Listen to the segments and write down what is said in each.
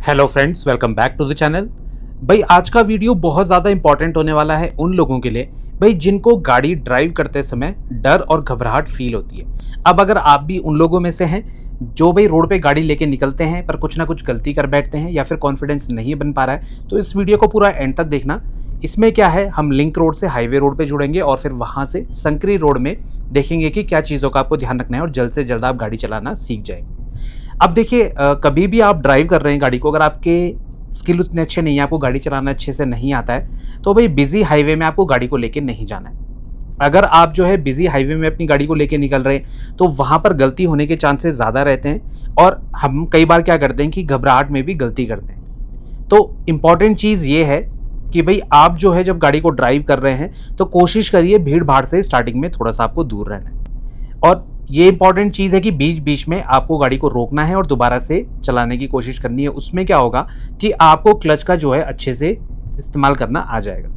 Hello friends, welcome back to the channel. भाई आज का वीडियो बहुत ज़्यादा इंपॉर्टेंट होने वाला है उन लोगों के लिए भाई जिनको गाड़ी ड्राइव करते समय डर और घबराहट फील होती है। अब अगर आप भी उन लोगों में से हैं जो भाई रोड पे गाड़ी लेके निकलते हैं पर कुछ ना कुछ गलती कर बैठते हैं या फिर कॉन्फिडेंस नहीं बन पा रहा है, तो इस वीडियो को पूरा एंड तक देखना। इसमें क्या है, हम लिंक रोड से हाईवे रोड पे जुड़ेंगे और फिर वहाँ से संकरी रोड में देखेंगे कि क्या चीज़ों का आपको ध्यान रखना है और जल्द से जल्द आप गाड़ी चलाना सीख जाएंगे। अब देखिए, कभी भी आप ड्राइव कर रहे हैं गाड़ी को, अगर आपके स्किल उतने अच्छे नहीं है, आपको गाड़ी चलाना अच्छे से नहीं आता है, तो भाई बिजी हाईवे में आपको गाड़ी को लेके नहीं जाना है। अगर आप जो है बिजी हाईवे में अपनी गाड़ी को लेके निकल रहे हैं तो वहाँ पर गलती होने के चांसेस ज़्यादा रहते हैं और हम कई बार क्या करते हैं कि घबराहट में भी गलती करते हैं। तो इम्पॉर्टेंट चीज़ ये है कि भाई आप जो है जब गाड़ी को ड्राइव कर रहे हैं तो कोशिश करिए भीड़ भाड़ से स्टार्टिंग में थोड़ा सा आपको दूर रहना है। और ये इंपॉर्टेंट चीज़ है कि बीच बीच में आपको गाड़ी को रोकना है और दोबारा से चलाने की कोशिश करनी है। उसमें क्या होगा कि आपको क्लच का जो है अच्छे से इस्तेमाल करना आ जाएगा।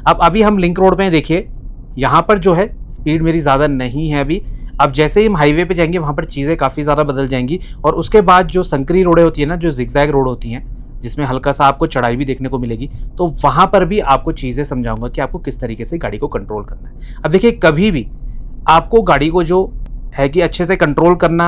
अब अभी हम लिंक रोड पे हैं, देखिए यहाँ पर जो है स्पीड मेरी ज़्यादा नहीं है अभी। अब जैसे ही हम हाईवे पे जाएंगे वहाँ पर चीज़ें काफ़ी ज़्यादा बदल जाएंगी और उसके बाद जो संकरी रोडें होती है ना, जो जिगजैग रोड होती हैं जिसमें हल्का सा आपको चढ़ाई भी देखने को मिलेगी, तो वहाँ पर भी आपको चीज़ें समझाऊंगा कि आपको किस तरीके से गाड़ी को कंट्रोल करना है। अब देखिए, कभी भी आपको गाड़ी को जो है कि अच्छे से कंट्रोल करना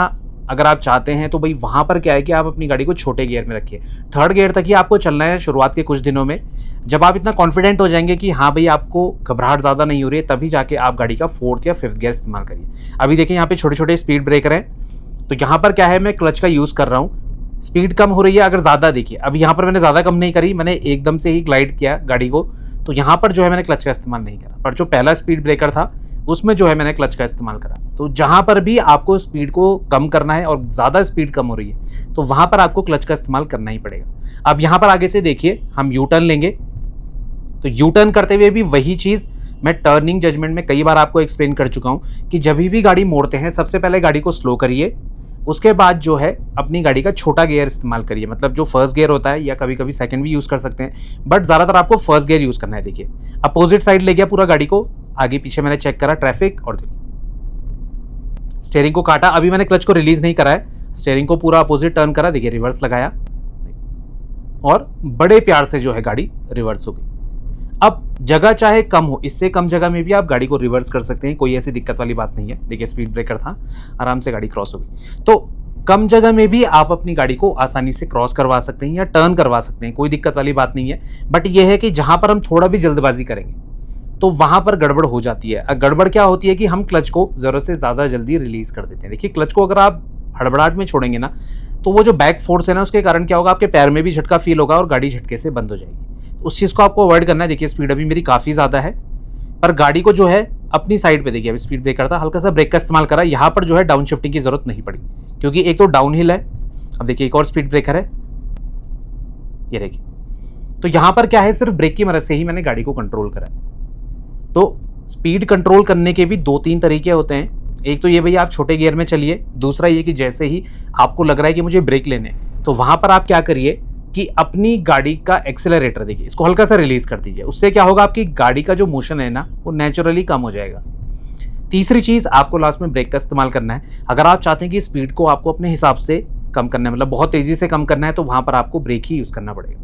अगर आप चाहते हैं तो भाई वहाँ पर क्या है कि आप अपनी गाड़ी को छोटे गियर में रखिए। थर्ड गियर तक ही आपको चलना है शुरुआत के कुछ दिनों में। जब आप इतना कॉन्फिडेंट हो जाएंगे कि हाँ भाई आपको घबराहट ज़्यादा नहीं हो रही है, तभी जाके आप गाड़ी का फोर्थ या फिफ्थ गियर इस्तेमाल करिए। अभी देखिए यहाँ पे छोटे छोटे स्पीड ब्रेकर हैं, तो यहाँ पर क्या है, मैं क्लच का यूज़ कर रहा हूँ। स्पीड कम हो रही है अगर ज़्यादा, देखिए अभी यहाँ पर मैंने ज़्यादा कम नहीं करी, मैंने एकदम से ही ग्लाइड किया गाड़ी को, तो यहाँ पर जो है मैंने क्लच का इस्तेमाल नहीं करा। पर जो पहला स्पीड ब्रेकर था उसमें जो है मैंने क्लच का इस्तेमाल करा। तो जहाँ पर भी आपको स्पीड को कम करना है और ज़्यादा स्पीड कम हो रही है तो वहाँ पर आपको क्लच का इस्तेमाल करना ही पड़ेगा। अब यहाँ पर आगे से देखिए हम यू टर्न लेंगे, तो यू टर्न करते हुए भी वही चीज़ मैं टर्निंग जजमेंट में कई बार आपको एक्सप्लेन कर चुका हूँ कि जब भी गाड़ी मोड़ते हैं सबसे पहले गाड़ी को स्लो करिए, उसके बाद जो है अपनी गाड़ी का छोटा गियर इस्तेमाल करिए, मतलब जो फर्स्ट गियर होता है या कभी कभी सेकंड भी यूज़ कर सकते हैं, बट ज़्यादातर आपको फर्स्ट गियर यूज़ करना है। देखिए अपोजिट साइड ले गया पूरा गाड़ी को, आगे पीछे मैंने चेक करा ट्रैफिक और देखिए स्टीयरिंग को काटा। अभी मैंने क्लच को रिलीज नहीं करा है, स्टीयरिंग को पूरा अपोजिट टर्न करा, देखिए रिवर्स लगाया और बड़े प्यार से जो है गाड़ी रिवर्स हो गई। अब जगह चाहे कम हो, इससे कम जगह में भी आप गाड़ी को रिवर्स कर सकते हैं, कोई ऐसी दिक्कत वाली बात नहीं है। देखिए स्पीड ब्रेकर था, आराम से गाड़ी क्रॉस हो गई। तो कम जगह में भी आप अपनी गाड़ी को आसानी से क्रॉस करवा सकते हैं या टर्न करवा सकते हैं, कोई दिक्कत वाली बात नहीं है। बट यह है कि जहां पर हम थोड़ा भी जल्दबाजी करेंगे तो वहां पर गड़बड़ हो जाती है। गड़बड़ क्या होती है कि हम क्लच को जरूरत से ज्यादा जल्दी रिलीज कर देते हैं। देखिए क्लच को अगर आप हड़बड़ाहट में छोड़ेंगे ना, तो वो जो बैक फोर्स है ना, उसके कारण क्या होगा, आपके पैर में भी झटका फील होगा और गाड़ी झटके से बंद हो जाएगी। तो उस चीज़ को आपको अवॉइड करना है। देखिए स्पीड अभी मेरी काफ़ी ज़्यादा है, पर गाड़ी को जो है अपनी साइड पे, देखिए अभी स्पीड ब्रेकर था, हल्का सा ब्रेक का इस्तेमाल करा, यहाँ पर जो है डाउन शिफ्टिंग की जरूरत नहीं पड़ी क्योंकि एक तो डाउन हिल है। अब देखिए एक और स्पीड ब्रेकर है, ये देखिए, तो यहाँ पर क्या है, सिर्फ ब्रेक की मदद से ही मैंने गाड़ी को कंट्रोल करा। तो स्पीड कंट्रोल करने के भी दो तीन तरीके होते हैं। एक तो ये भैया आप छोटे गियर में चलिए, दूसरा ये कि जैसे ही आपको लग रहा है कि मुझे ब्रेक लेने, तो वहां पर आप क्या करिए कि अपनी गाड़ी का एक्सेलरेटर, देखिए इसको हल्का सा रिलीज कर दीजिए। उससे क्या होगा, आपकी गाड़ी का जो मोशन है ना वो नेचुरली कम हो जाएगा। तीसरी चीज, आपको लास्ट में ब्रेक का इस्तेमाल करना है। अगर आप चाहते हैं कि स्पीड को आपको अपने हिसाब से कम करना है, मतलब बहुत तेजी से कम करना है, तो वहां पर आपको ब्रेक ही यूज करना पड़ेगा।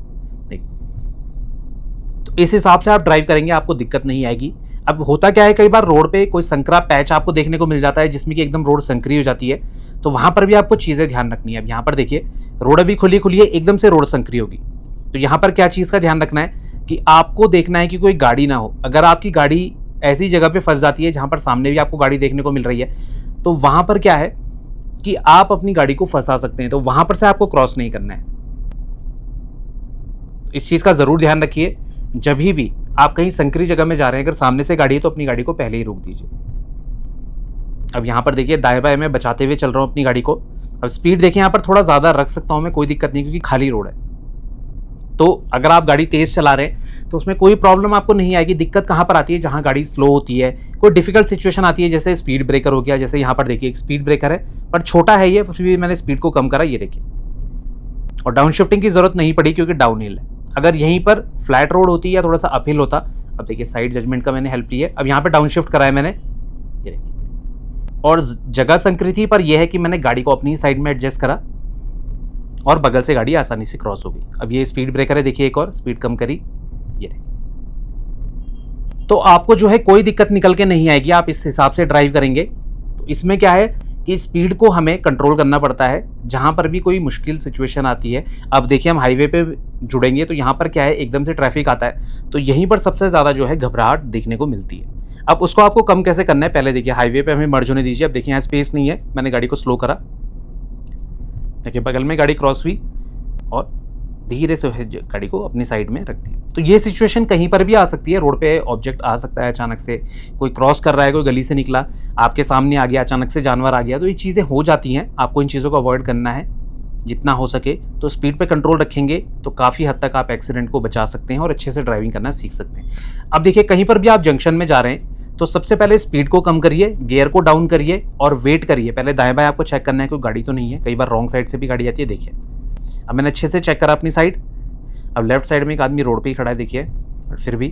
तो इस हिसाब से आप ड्राइव करेंगे, आपको दिक्कत नहीं आएगी। अब होता क्या है, कई बार रोड पे कोई संकरा पैच आपको देखने को मिल जाता है जिसमें कि एकदम रोड संकरी हो जाती है, तो वहां पर भी आपको चीजें ध्यान रखनी है। अब यहाँ पर देखिए रोड अभी खुली खुली है, एकदम से रोड संकरी होगी, तो यहाँ पर क्या चीज का ध्यान रखना है कि आपको देखना है कि कोई गाड़ी ना हो। अगर आपकी गाड़ी ऐसी जगह पे फंस जाती है जहां पर सामने भी आपको गाड़ी देखने को मिल रही है, तो वहां पर क्या है कि आप अपनी गाड़ी को फंसा सकते हैं, तो वहां पर से आपको क्रॉस नहीं करना है। इस चीज का जरूर ध्यान रखिए। जब भी आप कहीं संकरी जगह में जा रहे हैं, अगर सामने से गाड़ी है तो अपनी गाड़ी को पहले ही रोक दीजिए। अब यहाँ पर देखिए दाएं बाएं मैं बचाते हुए चल रहा हूँ अपनी गाड़ी को। अब स्पीड देखिए यहाँ पर थोड़ा ज़्यादा रख सकता हूँ मैं, कोई दिक्कत नहीं, क्योंकि खाली रोड है। तो अगर आप गाड़ी तेज़ चला रहे हैं तो उसमें कोई प्रॉब्लम आपको नहीं आएगी। दिक्कत कहाँ पर आती है, जहाँ गाड़ी स्लो होती है, कोई डिफिकल्ट सिचुएशन आती है, जैसे स्पीड ब्रेकर हो गया। जैसे यहाँ पर देखिए एक स्पीड ब्रेकर है पर छोटा है ये, फिर भी मैंने स्पीड को कम करा, ये देखिए, और डाउन शिफ्टिंग की जरूरत नहीं पड़ी क्योंकि डाउन हिल है। अगर यहीं पर फ्लैट रोड होती या थोड़ा सा अपहिल होता, अब देखिए साइड जजमेंट का मैंने हेल्प ली है। अब यहाँ पे डाउन शिफ्ट कराया मैंने, ये देखिए, और जगह संकृति पर यह है कि मैंने गाड़ी को अपनी साइड में एडजस्ट करा और बगल से गाड़ी आसानी से क्रॉस हो गई। अब ये स्पीड ब्रेकर है, देखिए एक और स्पीड कम करी, ये देखिए। तो आपको जो है कोई दिक्कत निकल के नहीं आएगी, आप इस हिसाब से ड्राइव करेंगे। तो इसमें क्या है कि स्पीड को हमें कंट्रोल करना पड़ता है जहां पर भी कोई मुश्किल सिचुएशन आती है। अब देखिए हम हाईवे पे जुड़ेंगे तो यहाँ पर क्या है, एकदम से ट्रैफिक आता है, तो यहीं पर सबसे ज़्यादा जो है घबराहट देखने को मिलती है। अब उसको आपको कम कैसे करना है, पहले देखिए हाईवे पे हमें मर्ज होने दीजिए। अब देखिए यहाँ स्पेस नहीं है, मैंने गाड़ी को स्लो करा, देखिए बगल में गाड़ी क्रॉस हुई और धीरे से गाड़ी को अपनी साइड में रख दी। तो ये सिचुएशन कहीं पर भी आ सकती है, रोड पे ऑब्जेक्ट आ सकता है अचानक से, कोई क्रॉस कर रहा है, कोई गली से निकला आपके सामने आ गया, अचानक से जानवर आ गया, तो ये चीज़ें हो जाती हैं। आपको इन चीज़ों को अवॉइड करना है जितना हो सके। तो स्पीड पे कंट्रोल रखेंगे तो काफ़ी हद तक आप एक्सीडेंट को बचा सकते हैं और अच्छे से ड्राइविंग करना सीख सकते हैं। अब देखिए कहीं पर भी आप जंक्शन में जा रहे हैं तो सबसे पहले स्पीड को कम करिए, गियर को डाउन करिए और वेट करिए। पहले दाएं बाएं आपको चेक करना है, कोई गाड़ी तो नहीं है, कई बार रॉन्ग साइड से भी गाड़ी आती है। देखिए अब मैंने अच्छे से चेक करा अपनी साइड। अब लेफ्ट साइड में एक आदमी रोड पे ही खड़ा है, देखिए, और फिर भी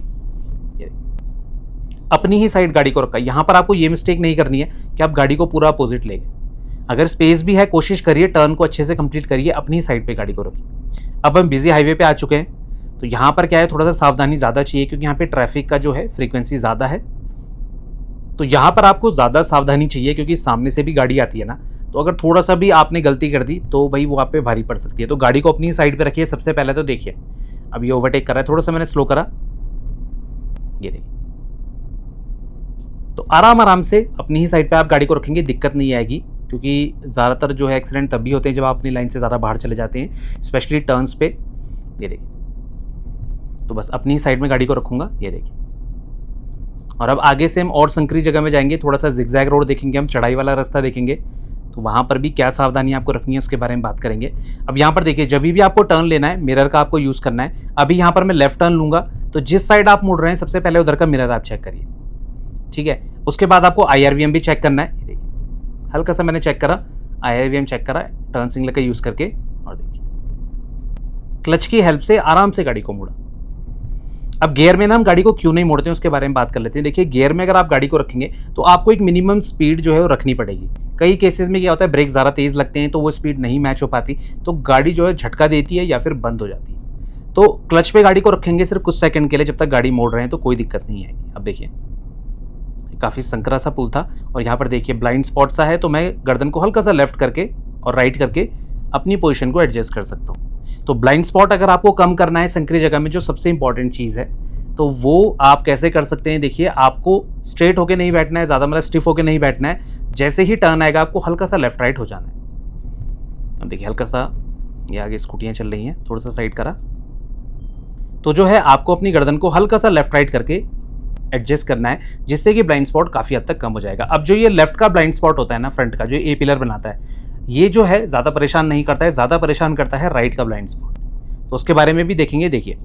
अपनी ही साइड गाड़ी को रखा। यहाँ पर आपको ये मिस्टेक नहीं करनी है कि आप गाड़ी को पूरा अपोजिट ले गए। अगर स्पेस भी है कोशिश करिए टर्न को अच्छे से कंप्लीट करिए, अपनी साइड पे गाड़ी को रखिए। अब हम बिजी हाईवे पे आ चुके हैं तो यहाँ पर क्या है, थोड़ा सा सावधानी ज़्यादा चाहिए क्योंकि यहाँ पे ट्रैफिक का जो है फ्रीक्वेंसी ज़्यादा है। तो यहाँ पर आपको ज़्यादा सावधानी चाहिए क्योंकि सामने से भी गाड़ी आती है ना, तो अगर थोड़ा सा भी आपने गलती कर दी तो भाई वो आप पे भारी पड़ सकती है। तो गाड़ी को अपनी साइड पे रखिए सबसे पहले। तो देखिए अब ये ओवरटेक कर रहा है, थोड़ा सा मैंने स्लो करा, ये देखिए। तो आराम आराम से अपनी ही साइड पे आप गाड़ी को रखेंगे, दिक्कत नहीं आएगी क्योंकि ज़्यादातर जो है एक्सीडेंट तब भी होते हैं जब आप अपनी लाइन से ज़्यादा बाहर चले जाते हैं, स्पेशली टर्न्स पे। ये देखिए, तो बस अपनी साइड में गाड़ी को रखूँगा, ये देखिए। और अब आगे से हम और संकरी जगह में जाएंगे, थोड़ा सा जिगजैग रोड देखेंगे, हम चढ़ाई वाला रास्ता देखेंगे, तो वहाँ पर भी क्या सावधानी आपको रखनी है उसके बारे में बात करेंगे। अब यहाँ पर देखिए जब भी आपको टर्न लेना है मिरर का आपको यूज़ करना है। अभी यहाँ पर मैं लेफ्ट टर्न लूँगा तो जिस साइड आप मुड़ रहे हैं सबसे पहले उधर का मिरर आप चेक करिए, ठीक है। उसके बाद आपको IRVM भी चेक करना है, देखिए हल्का सा मैंने चेक करा, IRVM चेक करा टर्न सिग्नल का यूज़ करके, और देखिए क्लच की हेल्प से आराम से गाड़ी को मोड़ा। अब गियर में ना हम गाड़ी को क्यों नहीं मोड़ते हैं उसके बारे में बात कर लेते हैं। देखिए गियर में अगर आप गाड़ी को रखेंगे तो आपको एक मिनिमम स्पीड जो है वो रखनी पड़ेगी। कई केसेस में क्या होता है, ब्रेक ज़्यादा तेज़ लगते हैं तो वो स्पीड नहीं मैच हो पाती, तो गाड़ी जो है झटका देती है या फिर बंद हो जाती है। तो क्लच पे गाड़ी को रखेंगे सिर्फ कुछ सेकंड के लिए, जब तक गाड़ी मोड़ रहे हैं तो कोई दिक्कत नहीं आएगी। अब देखिए काफ़ी संकरा सा पुल था और यहाँ पर देखिए ब्लाइंड स्पॉट सा है, तो मैं गर्दन को हल्का सा लेफ्ट करके और राइट करके अपनी पोजीशन को एडजस्ट कर सकता हूँ। तो ब्लाइंड स्पॉट अगर आपको कम करना है संकरी जगह में, जो सबसे इंपॉर्टेंट चीज़ है, तो वो आप कैसे कर सकते हैं। देखिए आपको स्ट्रेट होके नहीं बैठना है, ज़्यादा मतलब स्टिफ होके नहीं बैठना है। जैसे ही टर्न आएगा आपको हल्का सा लेफ्ट राइट हो जाना है। अब देखिए हल्का सा ये आगे स्कूटियाँ चल रही हैं, थोड़ा सा साइड करा, तो जो है आपको अपनी गर्दन को हल्का सा लेफ्ट राइट करके एडजस्ट करना है, जिससे कि ब्लाइंड स्पॉट काफ़ी हद तक कम हो जाएगा। अब जो ये लेफ्ट का ब्लाइंड स्पॉट होता है ना, फ्रंट का जो ए पिलर बनाता है, ये जो है ज़्यादा परेशान नहीं करता है, ज़्यादा परेशान करता है राइट का ब्लाइंड स्पॉट। तो उसके बारे में भी देखेंगे। देखिए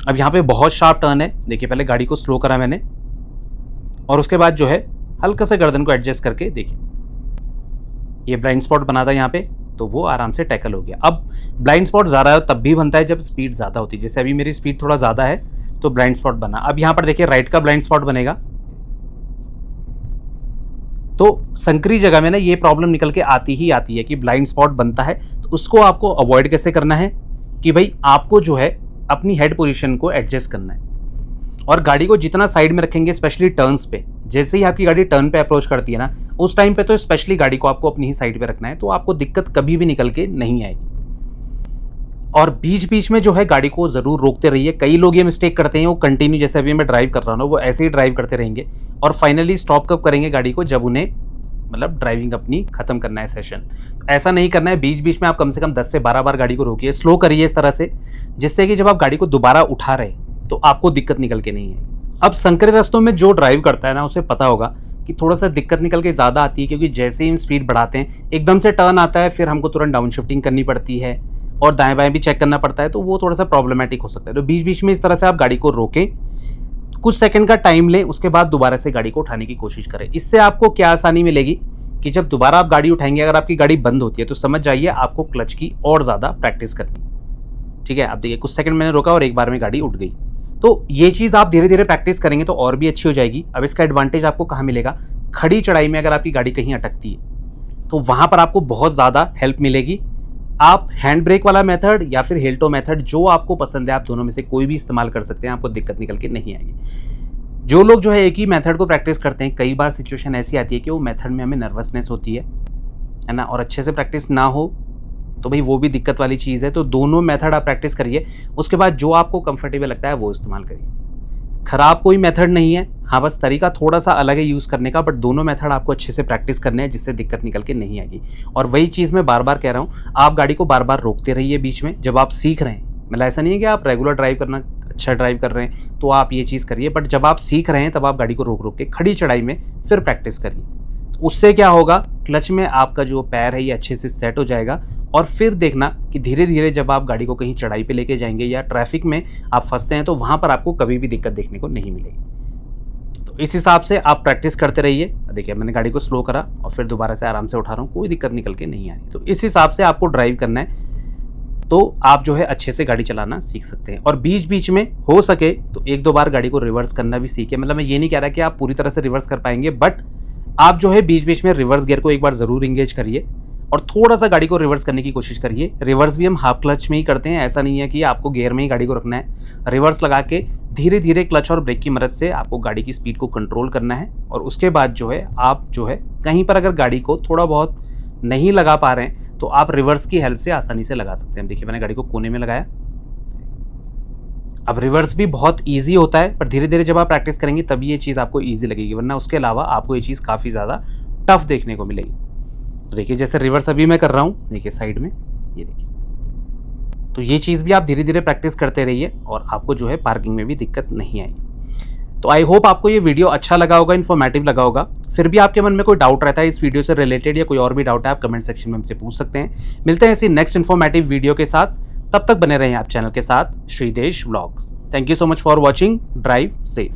अब यहाँ पे बहुत शार्प टर्न है, देखिए पहले गाड़ी को स्लो करा मैंने और उसके बाद जो है हल्का सा गर्दन को एडजस्ट करके, देखिए ये ब्लाइंड स्पॉट बना था यहाँ पे, तो वो आराम से टैकल हो गया। अब ब्लाइंड स्पॉट ज़्यादा तब भी बनता है जब स्पीड ज़्यादा होती है, जैसे अभी मेरी स्पीड थोड़ा ज़्यादा है तो ब्लाइंड स्पॉट बना। अब यहाँ पर देखिए राइट का ब्लाइंड स्पॉट बनेगा, तो संकरी जगह में ना ये प्रॉब्लम निकल के आती ही आती है कि ब्लाइंड स्पॉट बनता है। तो उसको आपको अवॉइड कैसे करना है कि भाई आपको जो है अपनी हेड पोजीशन को एडजस्ट करना है और गाड़ी को जितना साइड में रखेंगे, स्पेशली टर्न्स पे, जैसे ही आपकी गाड़ी टर्न पे अप्रोच करती है ना, उस टाइम पे तो स्पेशली गाड़ी को आपको अपनी ही साइड पे रखना है, तो आपको दिक्कत कभी भी निकल के नहीं आएगी। और बीच बीच में जो है गाड़ी को ज़रूर रोकते रहिए। कई लोग ये मिस्टेक करते हैं, वो कंटिन्यू, जैसे अभी मैं ड्राइव कर रहा हूँ, वो ऐसे ही ड्राइव करते रहेंगे और फाइनली स्टॉप कब करेंगे गाड़ी को, जब उन्हें मतलब ड्राइविंग अपनी खत्म करना है सेशन। ऐसा नहीं करना है, बीच बीच में आप कम से कम 10 से 12 बार गाड़ी को रोकिए, स्लो करिए इस तरह से, जिससे कि जब आप गाड़ी को दोबारा उठा रहे तो आपको दिक्कत निकल के नहीं है। अब संकरे रास्तों में जो ड्राइव करता है ना, उसे पता होगा कि थोड़ा सा दिक्कत निकल के ज़्यादा आती है, क्योंकि जैसे ही हम स्पीड बढ़ाते हैं एकदम से टर्न आता है, फिर हमको तुरंत डाउन शिफ्टिंग करनी पड़ती है और दाएं बाएं भी चेक करना पड़ता है, तो वो थोड़ा सा प्रॉब्लमेटिक हो सकता है। तो बीच बीच में इस तरह से आप गाड़ी को रोकें, कुछ सेकंड का टाइम लें, उसके बाद दोबारा से गाड़ी को उठाने की कोशिश करें। इससे आपको क्या आसानी मिलेगी कि जब दोबारा आप गाड़ी उठाएंगे, अगर आपकी गाड़ी बंद होती है तो समझ जाइए आपको क्लच की और ज़्यादा प्रैक्टिस करनी, ठीक है। अब देखिए कुछ सेकंड मैंने रोका और एक बार में गाड़ी उठ गई। तो ये चीज़ आप धीरे धीरे प्रैक्टिस करेंगे तो और भी अच्छी हो जाएगी। अब इसका एडवांटेज आपको कहाँ मिलेगा, खड़ी चढ़ाई में अगर आपकी गाड़ी कहीं अटकती है तो वहाँ पर आपको बहुत ज़्यादा हेल्प मिलेगी। आप हैंड ब्रेक वाला मेथड या फिर हेल्टो मेथड, जो आपको पसंद है, आप दोनों में से कोई भी इस्तेमाल कर सकते हैं, आपको दिक्कत निकल के नहीं आएगी। जो लोग जो है एक ही मेथड को प्रैक्टिस करते हैं, कई बार सिचुएशन ऐसी आती है कि वो मेथड में हमें नर्वसनेस होती है ना, और अच्छे से प्रैक्टिस ना हो तो भाई वो भी दिक्कत वाली चीज़ है। तो दोनों मेथड आप प्रैक्टिस करिए, उसके बाद जो आपको कंफर्टेबल लगता है वो इस्तेमाल करिए। खराब कोई मेथड नहीं है, हाँ बस तरीका थोड़ा सा अलग है यूज़ करने का, बट दोनों मेथड आपको अच्छे से प्रैक्टिस करने हैं जिससे दिक्कत निकल के नहीं आएगी। और वही चीज़ मैं बार बार कह रहा हूँ, आप गाड़ी को बार बार रोकते रहिए बीच में जब आप सीख रहे हैं। मतलब ऐसा नहीं है कि आप रेगुलर ड्राइव करना, अच्छा ड्राइव कर रहे हैं तो आप ये चीज़ करिए, बट जब आप सीख रहे हैं तब आप गाड़ी को रोक रोक के खड़ी चढ़ाई में फिर प्रैक्टिस करिए। तो उससे क्या होगा, क्लच में आपका जो पैर है ये अच्छे से सेट हो जाएगा, और फिर देखना कि धीरे धीरे जब आप गाड़ी को कहीं चढ़ाई पे लेके जाएंगे या ट्रैफिक में आप फंसते हैं तो वहाँ पर आपको कभी भी दिक्कत देखने को नहीं मिलेगी। तो इस हिसाब से आप प्रैक्टिस करते रहिए। देखिए मैंने गाड़ी को स्लो करा और फिर दोबारा से आराम से उठा रहा हूँ, कोई दिक्कत निकल के नहीं आ रही। तो इस हिसाब से आपको ड्राइव करना है, तो आप जो है अच्छे से गाड़ी चलाना सीख सकते हैं। और बीच बीच में हो सके तो एक दो बार गाड़ी को रिवर्स करना भी सीखे। मतलब मैं ये नहीं कह रहा कि आप पूरी तरह से रिवर्स कर पाएंगे, बट आप जो है बीच बीच में रिवर्स गियर को एक बार ज़रूर इंगेज करिए और थोड़ा सा गाड़ी को रिवर्स करने की कोशिश करिए। रिवर्स भी हम हाफ क्लच में ही करते हैं, ऐसा नहीं है कि आपको गियर में ही गाड़ी को रखना है। रिवर्स लगा के धीरे धीरे क्लच और ब्रेक की मदद से आपको गाड़ी की स्पीड को कंट्रोल करना है। और उसके बाद जो है आप जो है कहीं पर अगर गाड़ी को थोड़ा बहुत नहीं लगा पा रहे हैं तो आप रिवर्स की हेल्प से आसानी से लगा सकते हैं। देखिए मैंने गाड़ी को कोने में लगाया। अब रिवर्स भी बहुत ईजी होता है, पर धीरे धीरे जब आप प्रैक्टिस करेंगे तभी ये चीज़ आपको ईजी लगेगी, वरना उसके अलावा आपको ये चीज़ काफ़ी ज़्यादा टफ देखने को मिलेगी। तो देखिए जैसे रिवर्स अभी मैं कर रहा हूँ, देखिए साइड में, ये देखिए। तो ये चीज़ भी आप धीरे धीरे प्रैक्टिस करते रहिए और आपको जो है पार्किंग में भी दिक्कत नहीं आएगी। तो आई होप आपको ये वीडियो अच्छा लगा होगा, इन्फॉर्मेटिव लगा होगा। फिर भी आपके मन में कोई डाउट रहता है इस वीडियो से रिलेटेड या कोई और भी डाउट है, आप कमेंट सेक्शन में हमसे पूछ सकते हैं। मिलते हैं इसी नेक्स्ट इन्फॉर्मेटिव वीडियो के साथ, तब तक बने रहें आप चैनल के साथ, Shridesh vlogs. Thank you so much for watching. Drive safe.